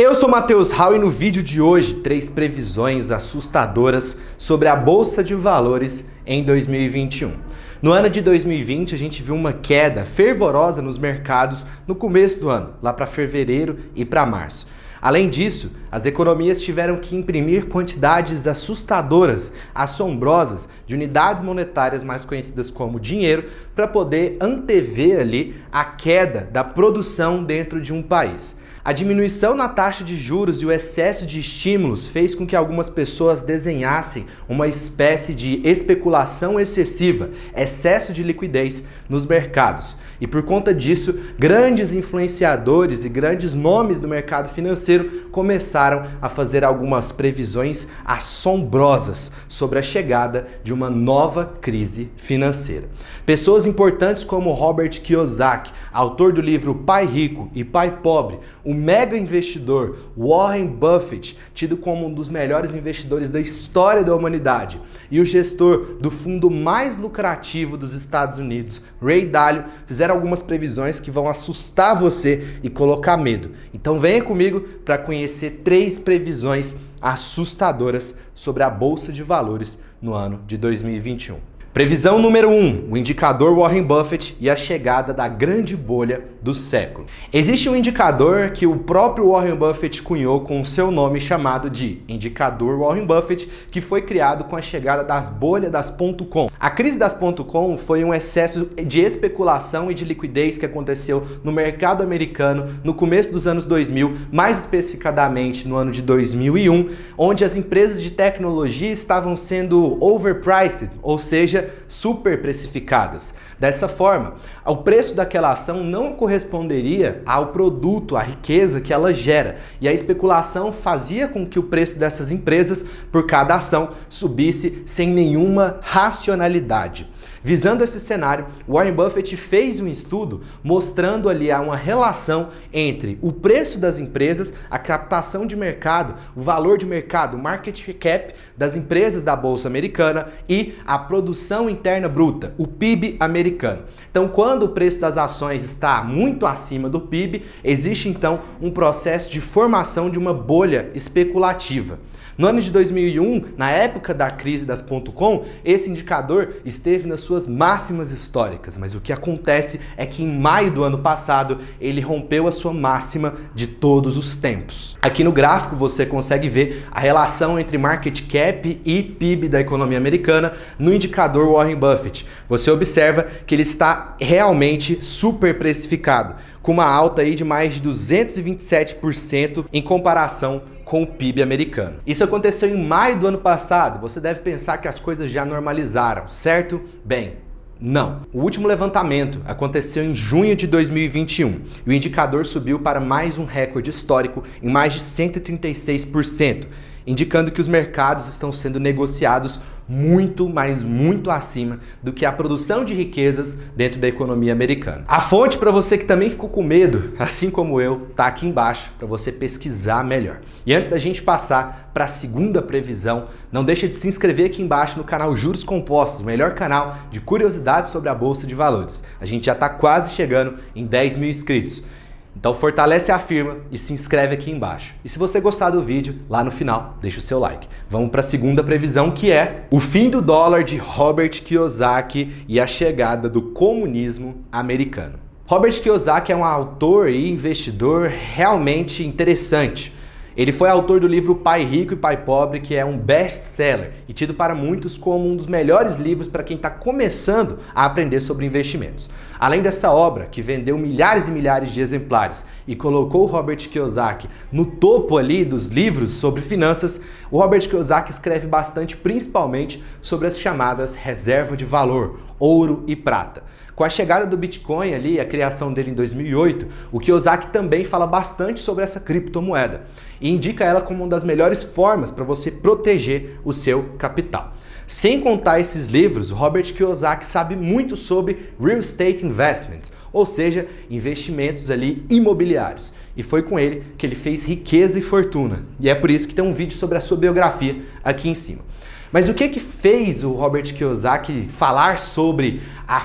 Eu sou Matheus Hall e no vídeo de hoje, 3 previsões assustadoras sobre a Bolsa de Valores em 2021. No ano de 2020, a gente viu uma queda fervorosa nos mercados no começo do ano, lá para fevereiro e para março. Além disso, as economias tiveram que imprimir quantidades assustadoras, assombrosas, de unidades monetárias mais conhecidas como dinheiro, para poder antever ali a queda da produção dentro de um país. A diminuição na taxa de juros e o excesso de estímulos fez com que algumas pessoas desenhassem uma espécie de especulação excessiva, excesso de liquidez nos mercados. E por conta disso, grandes influenciadores e grandes nomes do mercado financeiro começaram a fazer algumas previsões assombrosas sobre a chegada de uma nova crise financeira. Pessoas importantes como Robert Kiyosaki, autor do livro Pai Rico e Pai Pobre, o mega investidor Warren Buffett, tido como um dos melhores investidores da história da humanidade, e o gestor do fundo mais lucrativo dos Estados Unidos, Ray Dalio, fizeram algumas previsões que vão assustar você e colocar medo. Então venha comigo para conhecer 3 previsões assustadoras sobre a Bolsa de Valores no ano de 2021. Previsão número 1, o indicador Warren Buffett e a chegada da grande bolha do século. Existe um indicador que o próprio Warren Buffett cunhou com o seu nome chamado de indicador Warren Buffett, que foi criado com a chegada das bolhas das .com. A crise das .com foi um excesso de especulação e de liquidez que aconteceu no mercado americano no começo dos anos 2000, mais especificadamente no ano de 2001, onde as empresas de tecnologia estavam sendo overpriced, ou seja, super precificadas. Dessa forma, o preço daquela ação não corresponderia ao produto, à riqueza que ela gera, e a especulação fazia com que o preço dessas empresas por cada ação subisse sem nenhuma racionalidade. Visando esse cenário, Warren Buffett fez um estudo mostrando ali uma relação entre o preço das empresas, a captação de mercado, o valor de mercado, o market cap das empresas da Bolsa Americana e a produção interna bruta, o PIB americano. Então, quando o preço das ações está muito acima do PIB, existe então um processo de formação de uma bolha especulativa. No ano de 2001, na época da crise das .com, esse indicador esteve nas suas máximas históricas, mas o que acontece é que em maio do ano passado ele rompeu a sua máxima de todos os tempos. Aqui no gráfico você consegue ver a relação entre market cap e PIB da economia americana no indicador Warren Buffett. Você observa que ele está realmente super precificado, com uma alta aí de mais de 227% em comparação com o PIB americano. Isso aconteceu em maio do ano passado. Você deve pensar que as coisas já normalizaram, certo? Bem, não. O último levantamento aconteceu em junho de 2021 e o indicador subiu para mais um recorde histórico em mais de 136%, indicando que os mercados estão sendo negociados muito, mas muito acima do que a produção de riquezas dentro da economia americana. A fonte para você que também ficou com medo, assim como eu, tá aqui embaixo para você pesquisar melhor. E antes da gente passar para a segunda previsão, não deixa de se inscrever aqui embaixo no canal Juros Compostos, o melhor canal de curiosidades sobre a Bolsa de Valores. A gente já está quase chegando em 10 mil inscritos. Então fortalece a firma e se inscreve aqui embaixo. E se você gostar do vídeo, lá no final, deixa o seu like. Vamos para a segunda previsão, que é o fim do dólar de Robert Kiyosaki e a chegada do comunismo americano. Robert Kiyosaki é um autor e investidor realmente interessante. Ele foi autor do livro Pai Rico e Pai Pobre, que é um best-seller e tido para muitos como um dos melhores livros para quem está começando a aprender sobre investimentos. Além dessa obra, que vendeu milhares e milhares de exemplares e colocou o Robert Kiyosaki no topo ali dos livros sobre finanças, o Robert Kiyosaki escreve bastante, principalmente sobre as chamadas reservas de valor, ouro e prata. Com a chegada do Bitcoin ali, a criação dele em 2008, o Kiyosaki também fala bastante sobre essa criptomoeda e indica ela como uma das melhores formas para você proteger o seu capital. Sem contar esses livros, Robert Kiyosaki sabe muito sobre real estate investments, ou seja, investimentos ali imobiliários. E foi com ele que ele fez riqueza e fortuna. E é por isso que tem um vídeo sobre a sua biografia aqui em cima. Mas o que fez o Robert Kiyosaki falar sobre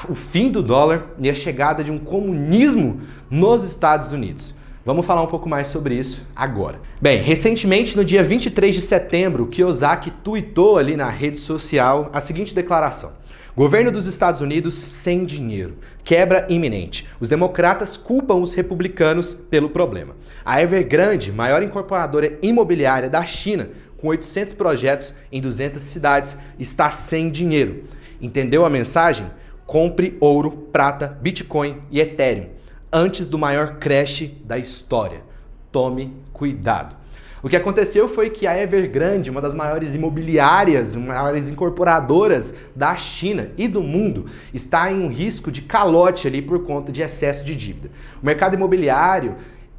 o fim do dólar e a chegada de um comunismo nos Estados Unidos? Vamos falar um pouco mais sobre isso agora. Bem, recentemente, no dia 23 de setembro, o Kiyosaki tuitou ali na rede social a seguinte declaração: governo dos Estados Unidos sem dinheiro. Quebra iminente. Os democratas culpam os republicanos pelo problema. A Evergrande, maior incorporadora imobiliária da China, com 800 projetos em 200 cidades, está sem dinheiro. Entendeu a mensagem? Compre ouro, prata, Bitcoin e Ethereum antes do maior crash da história. Tome cuidado. O que aconteceu foi que a Evergrande, uma das maiores imobiliárias, maiores incorporadoras da China e do mundo, está em um risco de calote ali por conta de excesso de dívida. O mercado imobiliário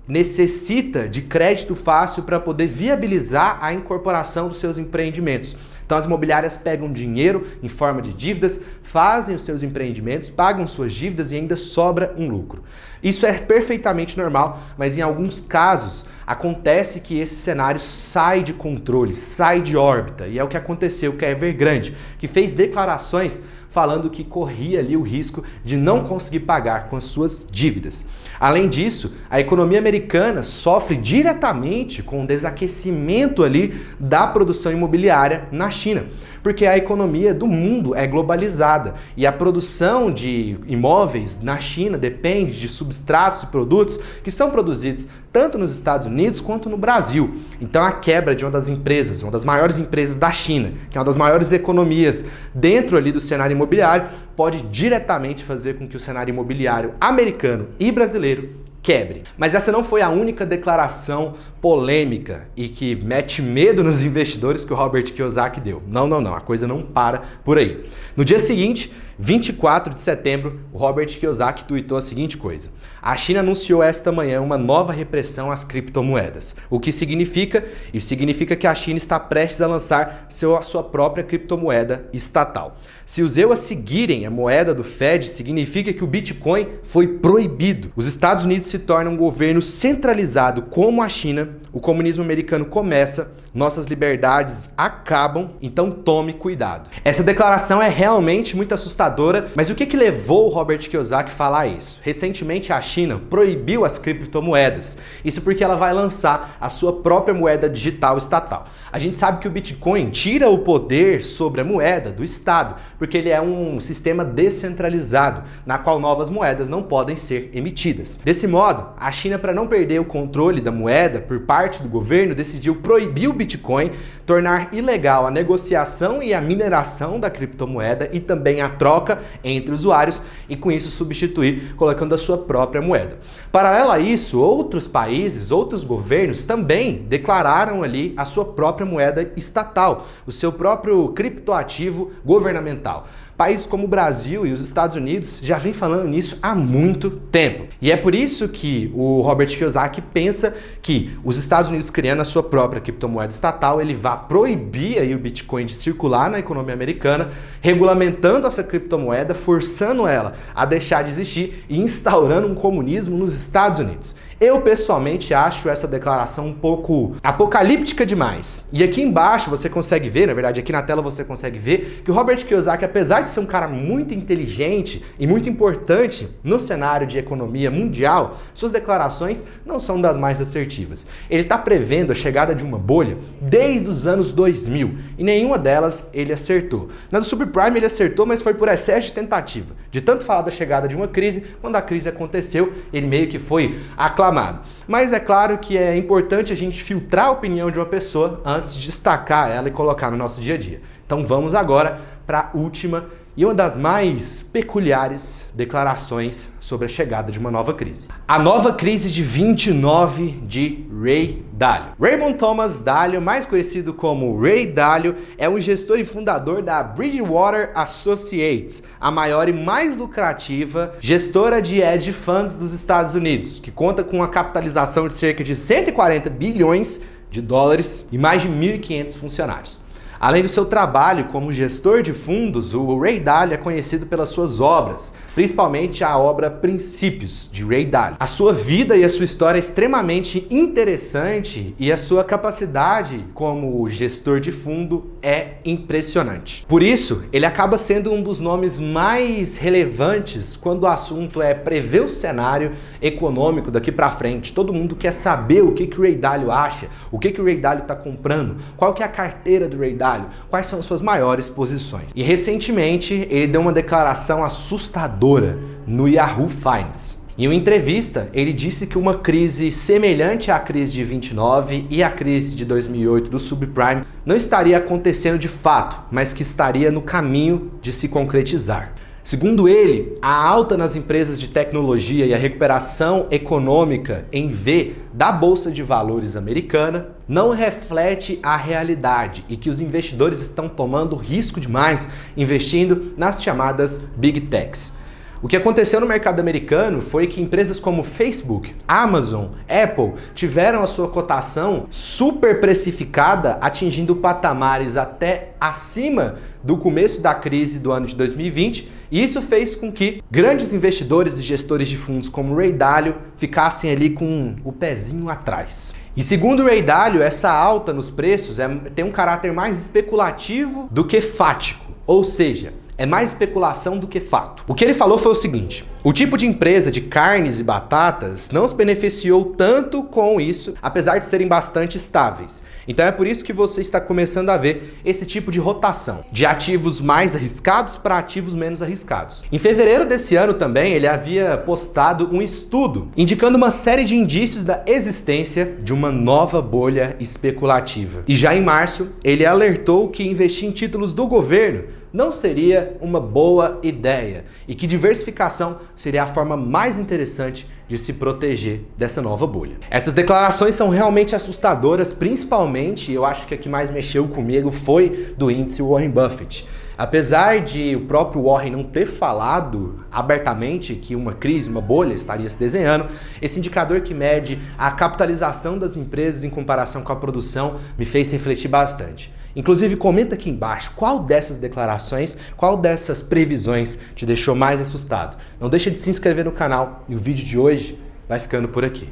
necessita de crédito fácil para poder viabilizar a incorporação dos seus empreendimentos. Então as imobiliárias pegam dinheiro em forma de dívidas, fazem os seus empreendimentos, pagam suas dívidas e ainda sobra um lucro. Isso é perfeitamente normal, mas em alguns casos acontece que esse cenário sai de controle, sai de órbita. E é o que aconteceu com a Evergrande, que fez declarações falando que corria ali o risco de não conseguir pagar com as suas dívidas. Além disso, a economia americana sofre diretamente com o desaquecimento ali da produção imobiliária na China, porque a economia do mundo é globalizada e a produção de imóveis na China depende de substratos e produtos que são produzidos tanto nos Estados Unidos quanto no Brasil. Então a quebra de uma das empresas, uma das maiores empresas da China, que é uma das maiores economias dentro ali do cenário imobiliário, pode diretamente fazer com que o cenário imobiliário americano e brasileiro quebre. Mas essa não foi a única declaração polêmica e que mete medo nos investidores que o Robert Kiyosaki deu. Não, a coisa não para por aí. No dia seguinte, 24 de setembro, o Robert Kiyosaki tuitou a seguinte coisa: a China anunciou esta manhã uma nova repressão às criptomoedas. O que significa? Isso significa que a China está prestes a lançar sua própria criptomoeda estatal. Se os EUAs seguirem a moeda do Fed, significa que o Bitcoin foi proibido. Os Estados Unidos se tornam um governo centralizado como a China, o comunismo americano começa, nossas liberdades acabam, então tome cuidado. Essa declaração é realmente muito assustadora, mas o que levou o Robert Kiyosaki a falar isso? Recentemente a China proibiu as criptomoedas. Isso porque ela vai lançar a sua própria moeda digital estatal. A gente sabe que o Bitcoin tira o poder sobre a moeda do Estado, porque ele é um sistema descentralizado, na qual novas moedas não podem ser emitidas. Desse modo, a China, para não perder o controle da moeda por parte do governo, decidiu proibir o Bitcoin, tornar ilegal a negociação e a mineração da criptomoeda e também a troca entre usuários e com isso substituir colocando a sua própria moeda. Paralelo a isso, outros países, outros governos também declararam ali a sua própria moeda estatal, o seu próprio criptoativo governamental. Países como o Brasil e os Estados Unidos já vêm falando nisso há muito tempo. E é por isso que o Robert Kiyosaki pensa que os Estados Unidos criando a sua própria criptomoeda estatal, ele vai proibir aí o Bitcoin de circular na economia americana, regulamentando essa criptomoeda, forçando ela a deixar de existir e instaurando um comunismo nos Estados Unidos. Eu pessoalmente acho essa declaração um pouco apocalíptica demais. E aqui embaixo você consegue ver, na verdade aqui na tela você consegue ver, que o Robert Kiyosaki, apesar de ser um cara muito inteligente e muito importante no cenário de economia mundial, suas declarações não são das mais assertivas. Ele está prevendo a chegada de uma bolha desde os anos 2000 e nenhuma delas ele acertou. Na do subprime ele acertou, mas foi por excesso de tentativa. De tanto falar da chegada de uma crise, quando a crise aconteceu, ele meio que foi aclamado. Mas é claro que é importante a gente filtrar a opinião de uma pessoa antes de destacar ela e colocar no nosso dia a dia. Então vamos agora para a última e uma das mais peculiares declarações sobre a chegada de uma nova crise. A nova crise de 29 de Ray Dalio. Raymond Thomas Dalio, mais conhecido como Ray Dalio, é um gestor e fundador da Bridgewater Associates, a maior e mais lucrativa gestora de hedge funds dos Estados Unidos, que conta com uma capitalização de cerca de 140 bilhões de dólares e mais de 1.500 funcionários. Além do seu trabalho como gestor de fundos, o Ray Dalio é conhecido pelas suas obras, principalmente a obra Princípios, de Ray Dalio. A sua vida e a sua história é extremamente interessante e a sua capacidade como gestor de fundo é impressionante. Por isso, ele acaba sendo um dos nomes mais relevantes quando o assunto é prever o cenário econômico daqui para frente. Todo mundo quer saber o que o Ray Dalio acha, o que o Ray Dalio está comprando, qual que é a carteira do Ray Dalio, quais são as suas maiores posições. E recentemente ele deu uma declaração assustadora no Yahoo Finance. Em uma entrevista, ele disse que uma crise semelhante à crise de 29 e à crise de 2008 do subprime não estaria acontecendo de fato, mas que estaria no caminho de se concretizar. Segundo ele, a alta nas empresas de tecnologia e a recuperação econômica em V da Bolsa de Valores americana não reflete a realidade e que os investidores estão tomando risco demais investindo nas chamadas Big Techs. O que aconteceu no mercado americano foi que empresas como Facebook, Amazon, Apple tiveram a sua cotação super precificada, atingindo patamares até acima do começo da crise do ano de 2020, e isso fez com que grandes investidores e gestores de fundos como Ray Dalio ficassem ali com o pezinho atrás. E segundo Ray Dalio, essa alta nos preços tem um caráter mais especulativo do que fático, ou seja, é mais especulação do que fato. O que ele falou foi o seguinte: o tipo de empresa de carnes e batatas não se beneficiou tanto com isso, apesar de serem bastante estáveis. Então é por isso que você está começando a ver esse tipo de rotação, de ativos mais arriscados para ativos menos arriscados. Em fevereiro desse ano também, ele havia postado um estudo indicando uma série de indícios da existência de uma nova bolha especulativa. E já em março, ele alertou que investir em títulos do governo não seria uma boa ideia e que diversificação seria a forma mais interessante de se proteger dessa nova bolha. Essas declarações são realmente assustadoras, principalmente, eu acho que a que mais mexeu comigo foi do índice Warren Buffett. Apesar de o próprio Warren não ter falado abertamente que uma crise, uma bolha estaria se desenhando, esse indicador que mede a capitalização das empresas em comparação com a produção me fez refletir bastante. Inclusive, comenta aqui embaixo qual dessas declarações, qual dessas previsões te deixou mais assustado. Não deixa de se inscrever no canal e o vídeo de hoje vai ficando por aqui.